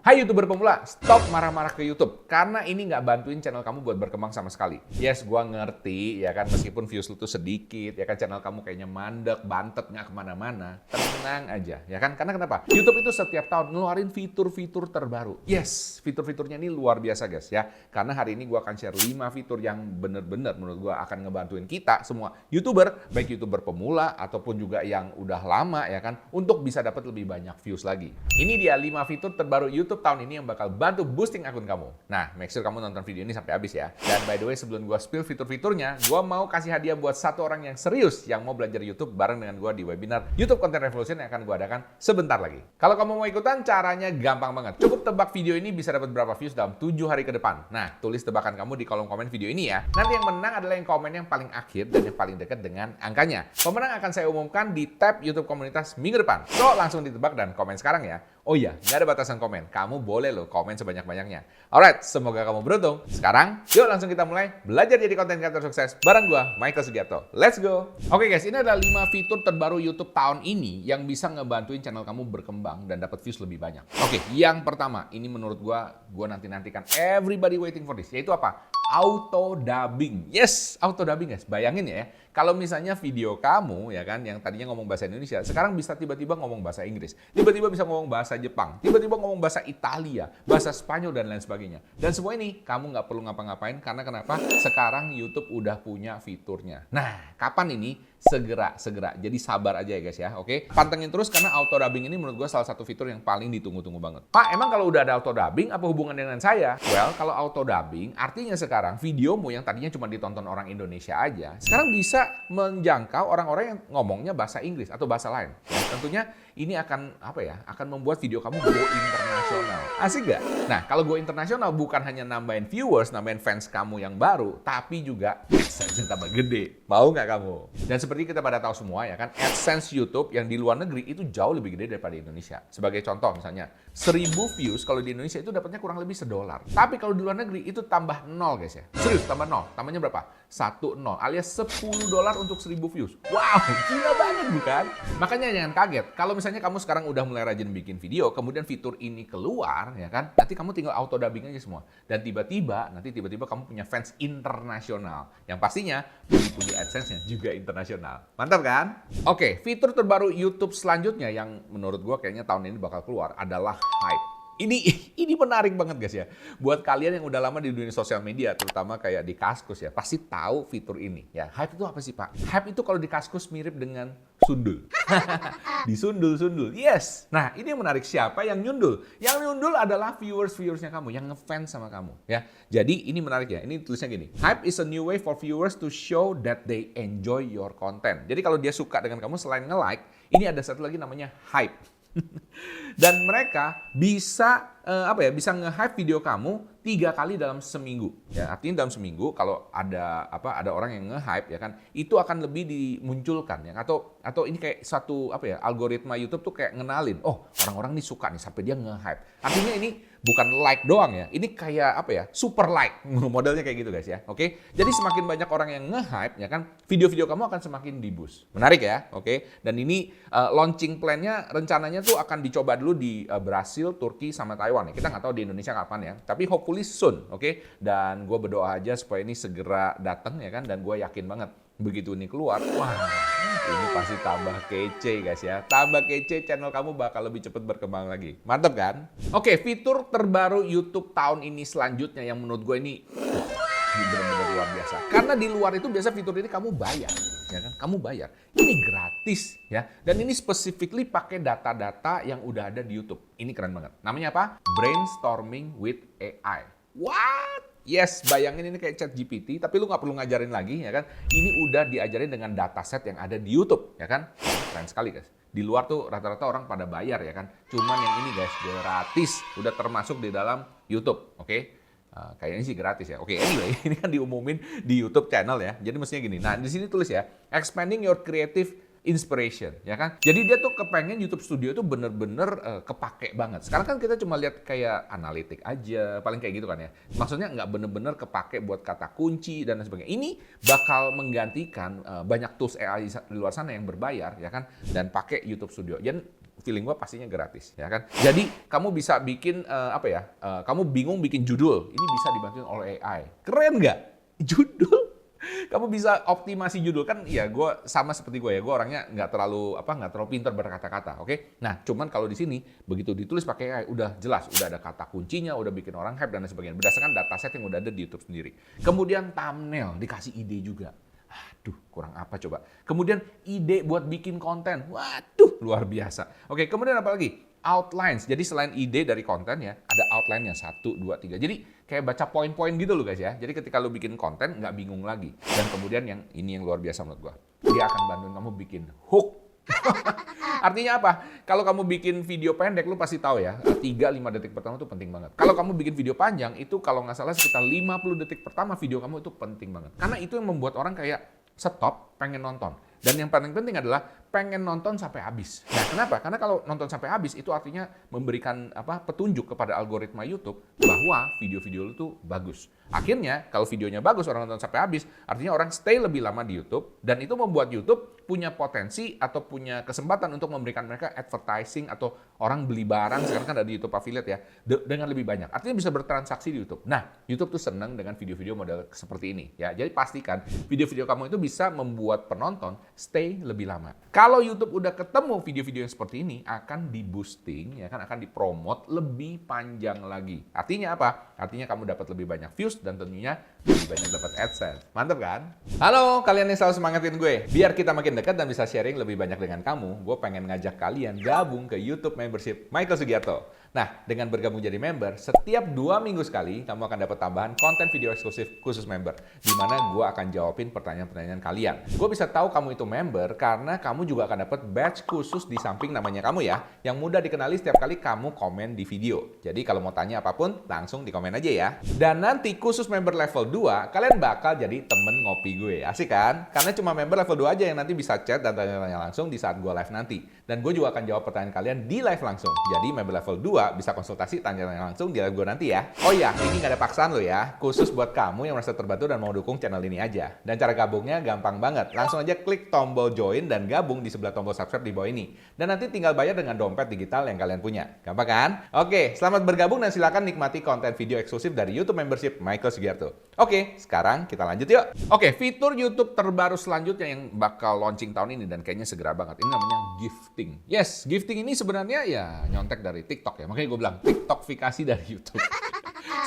Hai YouTuber pemula, stop marah-marah ke YouTube. Karena ini nggak bantuin channel kamu buat berkembang sama sekali. Yes, gua ngerti, ya kan, meskipun views lu tuh sedikit, ya kan, channel kamu kayaknya mandek, bantet, nggak kemana-mana. Tenang aja, ya kan? Karena kenapa? YouTube itu setiap tahun ngeluarin fitur-fitur terbaru. Yes, fitur-fiturnya ini luar biasa, guys, ya. Karena hari ini gua akan share 5 fitur yang bener-bener menurut gua akan ngebantuin kita semua YouTuber, baik YouTuber pemula ataupun juga yang udah lama, ya kan, untuk bisa dapat lebih banyak views lagi. Ini dia 5 fitur terbaru YouTube tahun ini yang bakal bantu boosting akun kamu. Nah, make sure kamu nonton video ini sampai habis ya. Dan by the way, sebelum gua spill fitur-fiturnya, gua mau kasih hadiah buat satu orang yang serius yang mau belajar YouTube bareng dengan gua di webinar YouTube Content Revolution yang akan gua adakan sebentar lagi. Kalau kamu mau ikutan, caranya gampang banget. Cukup tebak video ini bisa dapat berapa views dalam 7 hari ke depan. Nah, tulis tebakan kamu di kolom komen video ini ya. Nanti yang menang adalah yang komen yang paling akhir dan yang paling dekat dengan angkanya. Pemenang akan saya umumkan di tab YouTube komunitas minggu depan. So, langsung ditebak dan komen sekarang ya. Oh iya, nggak ada batasan komen. Kamu boleh loh komen sebanyak-banyaknya. Alright, semoga kamu beruntung. Sekarang, yuk langsung kita mulai belajar jadi konten kreator sukses bareng gua, Michael Sugiarto. Let's go! Oke guys, ini adalah 5 fitur terbaru YouTube tahun ini yang bisa ngebantuin channel kamu berkembang dan dapat views lebih banyak. Oke, yang pertama, ini menurut gua nanti-nantikan everybody waiting for this, yaitu apa? Auto dubbing. Yes, auto dubbing guys. Bayangin ya, kalau misalnya video kamu ya kan yang tadinya ngomong bahasa Indonesia, sekarang bisa tiba-tiba ngomong bahasa Inggris, tiba-tiba bisa ngomong bahasa Jepang, tiba-tiba ngomong bahasa Italia, bahasa Spanyol dan lain sebagainya. Dan semua ini kamu nggak perlu ngapa-ngapain karena kenapa? Sekarang YouTube udah punya fiturnya. Nah, kapan ini? Segera. Jadi sabar aja ya guys ya, oke? Pantengin terus karena auto dubbing ini menurut gue salah satu fitur yang paling ditunggu-tunggu banget. Pak, emang kalau udah ada auto dubbing apa hubungan dengan saya? Well, kalau auto dubbing artinya sekarang videomu yang tadinya cuma ditonton orang Indonesia aja, sekarang bisa menjangkau orang-orang yang ngomongnya bahasa Inggris atau bahasa lain. Ya, tentunya ini akan akan membuat video kamu go internasional. Asik gak? Nah, kalau go internasional bukan hanya nambahin viewers, nambahin fans kamu yang baru, tapi juga AdSense tambah gede. Mau nggak kamu? Dan seperti kita pada tahu semua ya kan, AdSense YouTube yang di luar negeri itu jauh lebih gede daripada Indonesia. Sebagai contoh misalnya, 1000 views kalau di Indonesia itu dapatnya kurang lebih $1. Tapi kalau di luar negeri itu tambah 0 guys ya. Serius, tambah 0. Tambahnya berapa? 10 alias $10 untuk 1000 views. Wow, gila banget bukan? Makanya jangan kaget. Kalau misalnya kamu sekarang udah mulai rajin bikin video, kemudian fitur ini keluar ya kan, nanti kamu tinggal auto dubbing aja semua. Dan tiba-tiba kamu punya fans internasional. Yang pastinya begitu di AdSense-nya juga internasional. Mantap kan? Oke, fitur terbaru YouTube selanjutnya yang menurut gua kayaknya tahun ini bakal keluar adalah Hype. Ini menarik banget guys ya. Buat kalian yang udah lama di dunia sosial media, terutama kayak di Kaskus ya, pasti tahu fitur ini. Ya, Hype itu apa sih Pak? Hype itu kalau di Kaskus mirip dengan sundul. Disundul-sundul. Yes. Nah, ini yang menarik, siapa yang nyundul? Yang nyundul adalah viewersnya kamu, yang ngefans sama kamu. Ya. Jadi ini menarik ya. Ini tulisnya gini. Hype is a new way for viewers to show that they enjoy your content. Jadi kalau dia suka dengan kamu selain nge-like, ini ada satu lagi namanya hype. Dan mereka bisa bisa nge-hype video kamu 3 kali dalam seminggu. Ya, artinya dalam seminggu kalau ada orang yang nge-hype ya kan, itu akan lebih dimunculkan ya, atau ini kayak satu algoritma YouTube tuh kayak ngenalin, oh orang-orang nih suka nih sampai dia nge-hype. Artinya ini bukan like doang ya, ini kayak super like modelnya kayak gitu guys ya. Oke. Jadi semakin banyak orang yang nge-hype ya kan, video-video kamu akan semakin di-boost. Menarik ya. Oke. Dan ini launching plan-nya rencananya tuh akan dicoba dulu di Brasil, Turki sama Taiwan ya. Kita nggak tahu di Indonesia kapan ya, tapi hopefully soon, oke? Dan gue berdoa aja supaya ini segera datang ya kan, dan gue yakin banget begitu ini keluar, wah ini pasti tambah kece guys ya. Tambah kece, channel kamu bakal lebih cepat berkembang lagi. Mantap kan? Oke, fitur terbaru YouTube tahun ini selanjutnya yang menurut gue ini benar-benar luar biasa. Karena di luar itu biasa fitur ini kamu bayar, ya kan? Kamu bayar. Ini gratis ya. Dan ini specifically pakai data-data yang udah ada di YouTube. Ini keren banget. Namanya apa? Brainstorming with AI. What? Yes, bayangin ini kayak ChatGPT, tapi lu nggak perlu ngajarin lagi, ya kan? Ini udah diajarin dengan dataset yang ada di YouTube, ya kan? Keren sekali, guys. Di luar tuh rata-rata orang pada bayar, ya kan? Cuman yang ini, guys, gratis. Udah termasuk di dalam YouTube, oke? Kayaknya sih gratis ya. Oke, anyway, ini kan diumumin di YouTube channel ya. Jadi mestinya gini. Nah, di sini tulis ya, expanding your creative inspiration, ya kan? Jadi dia tuh kepengen YouTube Studio itu bener-bener kepake banget. Sekarang kan kita cuma lihat kayak analitik aja, paling kayak gitu kan ya. Maksudnya nggak bener-bener kepake buat kata kunci dan lain sebagainya. Ini bakal menggantikan banyak tools AI di luar sana yang berbayar, ya kan? Dan pakai YouTube Studio. feeling gue pastinya gratis, ya kan? Jadi kamu bisa bikin kamu bingung bikin judul, ini bisa dibantuin oleh AI. Keren nggak? Judul, kamu bisa optimasi judul kan? Ya gue sama seperti gue ya, gue orangnya nggak terlalu pintar berkata-kata, oke? Nah, cuman kalau di sini begitu ditulis pakai AI, udah jelas, udah ada kata kuncinya, udah bikin orang hype dan lain sebagainya. Berdasarkan dataset yang udah ada di YouTube sendiri. Kemudian thumbnail dikasih ide juga. Aduh, kurang apa coba. Kemudian ide buat bikin konten. Waduh, luar biasa. Oke, kemudian apa lagi? Outlines. Jadi selain ide dari konten ya, ada outline-nya 1, 2, 3. Jadi kayak baca poin-poin gitu loh guys ya. Jadi ketika lu bikin konten, nggak bingung lagi. Dan kemudian yang luar biasa menurut gua. Dia akan bantuin kamu bikin hook. Artinya apa? Kalau kamu bikin video pendek, lu pasti tahu ya, 3-5 detik pertama itu penting banget. Kalau kamu bikin video panjang, itu kalau nggak salah sekitar 50 detik pertama video kamu itu penting banget. Karena itu yang membuat orang kayak stop, pengen nonton. Dan yang paling penting adalah pengen nonton sampai habis. Nah, kenapa? Karena kalau nonton sampai habis itu artinya memberikan petunjuk kepada algoritma YouTube bahwa video-video lu tuh bagus. Akhirnya kalau videonya bagus, orang nonton sampai habis, artinya orang stay lebih lama di YouTube dan itu membuat YouTube punya potensi atau punya kesempatan untuk memberikan mereka advertising atau orang beli barang, sekarang kan ada di YouTube affiliate ya, dengan lebih banyak. Artinya bisa bertransaksi di YouTube. Nah, YouTube tuh senang dengan video-video model seperti ini ya. Jadi pastikan video-video kamu itu bisa membuat penonton stay lebih lama. Kalau YouTube udah ketemu video-video yang seperti ini, akan di-boosting, ya kan, akan dipromot lebih panjang lagi. Artinya apa? Artinya kamu dapat lebih banyak views dan tentunya lebih banyak dapat AdSense. Mantap kan? Halo, kalian yang selalu semangatin gue. Biar kita makin dekat dan bisa sharing lebih banyak dengan kamu, gue pengen ngajak kalian gabung ke YouTube membership Michael Sugiarto. Nah, dengan bergabung jadi member, setiap 2 minggu sekali, kamu akan dapat tambahan konten video eksklusif khusus member, di mana gue akan jawabin pertanyaan-pertanyaan kalian. Gue bisa tahu kamu itu member karena kamu juga akan dapat badge khusus di samping namanya kamu ya, yang mudah dikenali setiap kali kamu komen di video. Jadi kalau mau tanya apapun, langsung di komen aja ya. Dan nanti khusus member level 2, kalian bakal jadi temen ngopi gue. Asik kan? Karena cuma member level 2 aja yang nanti bisa chat dan tanya-tanya langsung di saat gue live nanti. Dan gue juga akan jawab pertanyaan kalian di live langsung. Jadi member level 2 bisa konsultasi, tanya-tanya langsung di live gue nanti ya. Oh iya, ini nggak ada paksaan lo ya. Khusus buat kamu yang merasa terbantu dan mau dukung channel ini aja. Dan cara gabungnya gampang banget. Langsung aja klik tombol join dan gabung di sebelah tombol subscribe di bawah ini. Dan nanti tinggal bayar dengan dompet digital yang kalian punya. Gampang kan? Oke, selamat bergabung dan silakan nikmati konten video eksklusif dari YouTube membership Michael Sugiarto. Oke, sekarang kita lanjut yuk. Oke, fitur YouTube terbaru selanjutnya yang bakal launching tahun ini dan kayaknya segera banget. Ini namanya gifting. Yes, gifting ini sebenarnya ya nyontek dari TikTok ya. Makanya gue bilang TikTokifikasi dari YouTube.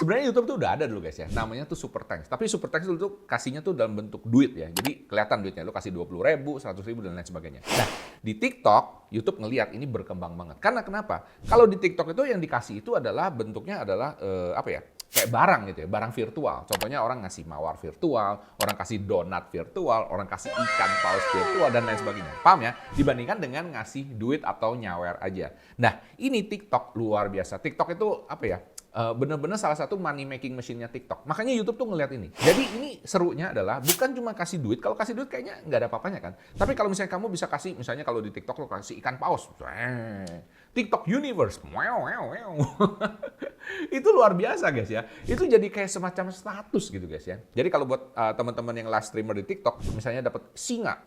Sebenarnya YouTube tuh udah ada dulu guys ya. Namanya tuh Super Thanks. Tapi Super Thanks dulu tuh kasihnya tuh dalam bentuk duit ya. Jadi kelihatan duitnya. Lu kasih 20.000, 100.000 dan lain sebagainya. Nah, di TikTok, YouTube ngelihat ini berkembang banget. Karena kenapa? Kalau di TikTok itu yang dikasih itu adalah bentuknya adalah kayak barang gitu ya, barang virtual. Contohnya orang ngasih mawar virtual, orang kasih donat virtual, orang kasih ikan paus virtual, dan lain sebagainya. Paham ya? Dibandingkan dengan ngasih duit atau nyawer aja. Nah, ini TikTok luar biasa. TikTok itu bener-bener salah satu money making machine-nya TikTok. Makanya YouTube tuh ngeliat ini. Jadi ini serunya adalah bukan cuma kasih duit. Kalau kasih duit kayaknya nggak ada apa-apanya kan. Tapi kalau misalnya kamu bisa kasih, misalnya kalau di TikTok lo kasih ikan paus. TikTok Universe. Itu luar biasa guys ya. Itu jadi kayak semacam status gitu guys ya. Jadi kalau buat teman-teman yang live streamer di TikTok, misalnya dapat singa,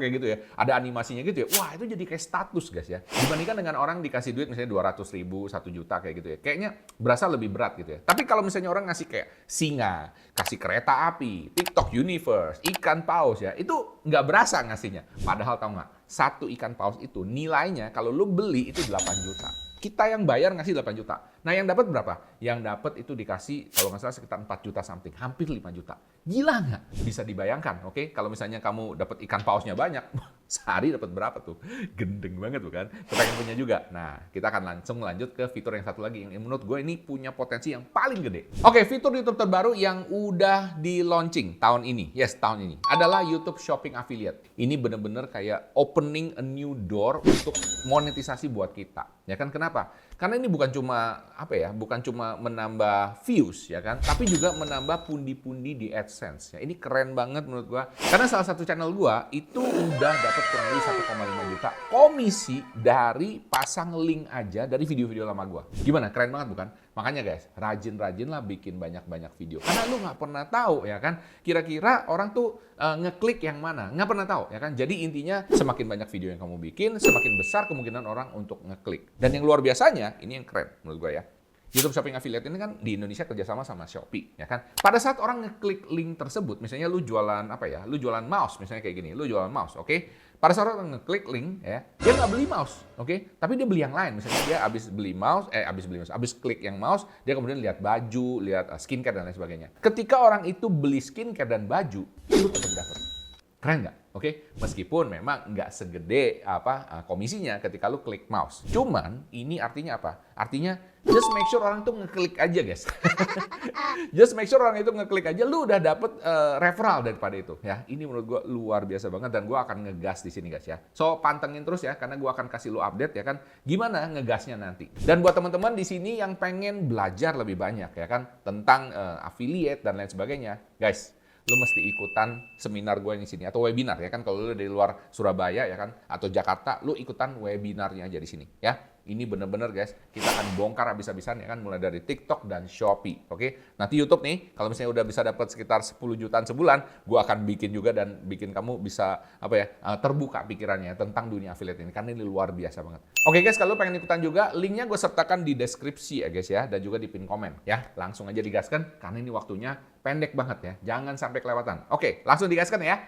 kayak gitu ya. Ada animasinya gitu ya. Wah, itu jadi kayak status guys ya. Dibandingkan dengan orang dikasih duit misalnya 200.000, 1 juta kayak gitu ya. Kayaknya berasa lebih berat gitu ya. Tapi kalau misalnya orang ngasih kayak singa, kasih kereta api, TikTok Universe, ikan paus ya, itu nggak berasa ngasihnya. Padahal tahu nggak, 1 ikan paus itu nilainya kalau lu beli itu 8 juta. Kita yang bayar ngasih 8 juta. Nah yang dapat berapa? Yang dapat itu dikasih kalau nggak salah sekitar 4 juta something, hampir 5 juta. Gila nggak? Bisa dibayangkan, oke? Kalau misalnya kamu dapat ikan pausnya banyak, sehari dapat berapa tuh? Gendeng banget bukan? Kita pengen punya juga. Nah, kita akan langsung lanjut ke fitur yang satu lagi yang menurut gue ini punya potensi yang paling gede. Oke, fitur YouTube terbaru yang udah di launching tahun ini. Yes, tahun ini adalah YouTube Shopping Affiliate. Ini bener-bener kayak opening a new door untuk monetisasi buat kita. Ya kan? Kenapa? Karena ini bukan cuma bukan cuma menambah views ya kan, tapi juga menambah pundi-pundi di AdSense. Ya, ini keren banget menurut gua. Karena salah satu channel gua itu udah dapat kurang lebih 1,5 juta komisi dari pasang link aja dari video-video lama gua. Gimana? Keren banget bukan? Makanya guys, rajin-rajinlah bikin banyak-banyak video. Karena lu nggak pernah tahu ya kan, kira-kira orang tuh ngeklik yang mana. Nggak pernah tahu ya kan. Jadi intinya semakin banyak video yang kamu bikin, semakin besar kemungkinan orang untuk ngeklik. Dan yang luar biasanya, ini yang keren menurut gue ya. YouTube Shopping Affiliate ini kan di Indonesia kerjasama sama Shopee, ya kan? Pada saat orang ngeklik link tersebut, misalnya lu jualan apa ya? Lu jualan mouse, misalnya kayak gini. Lu jualan mouse, oke? Pada saat orang ngeklik link, ya, dia nggak beli mouse, oke? Tapi dia beli yang lain. Misalnya dia habis klik yang mouse, dia kemudian lihat baju, lihat skincare dan lain sebagainya. Ketika orang itu beli skincare dan baju, lu tetap dapat. Keren nggak? Oke, meskipun memang nggak segede komisinya ketika lu klik mouse. Cuman ini artinya apa? Artinya just make sure orang itu ngeklik aja, guys. Just make sure orang itu ngeklik aja, lu udah dapet referral daripada itu. Ya, ini menurut gua luar biasa banget dan gua akan ngegas di sini, guys ya. So pantengin terus ya, karena gua akan kasih lu update ya kan, gimana ngegasnya nanti. Dan buat teman-teman di sini yang pengen belajar lebih banyak ya kan tentang affiliate dan lain sebagainya, guys. Lu mesti ikutan seminar gue di sini atau webinar ya kan, kalau lu dari luar Surabaya ya kan atau Jakarta, lu ikutan webinarnya aja di sini ya. Ini bener-bener guys, kita akan bongkar habis-habisan ya kan, mulai dari TikTok dan Shopee. Oke, nanti YouTube nih, kalau misalnya udah bisa dapat sekitar 10 jutaan sebulan, gue akan bikin juga dan bikin kamu bisa terbuka pikirannya tentang dunia affiliate ini, karena ini luar biasa banget. Oke guys, kalau pengen ikutan juga, linknya gue sertakan di deskripsi ya guys ya, dan juga di pin komen ya. Langsung aja digaskan, karena ini waktunya pendek banget ya, jangan sampai kelewatan. Oke, langsung digaskan ya.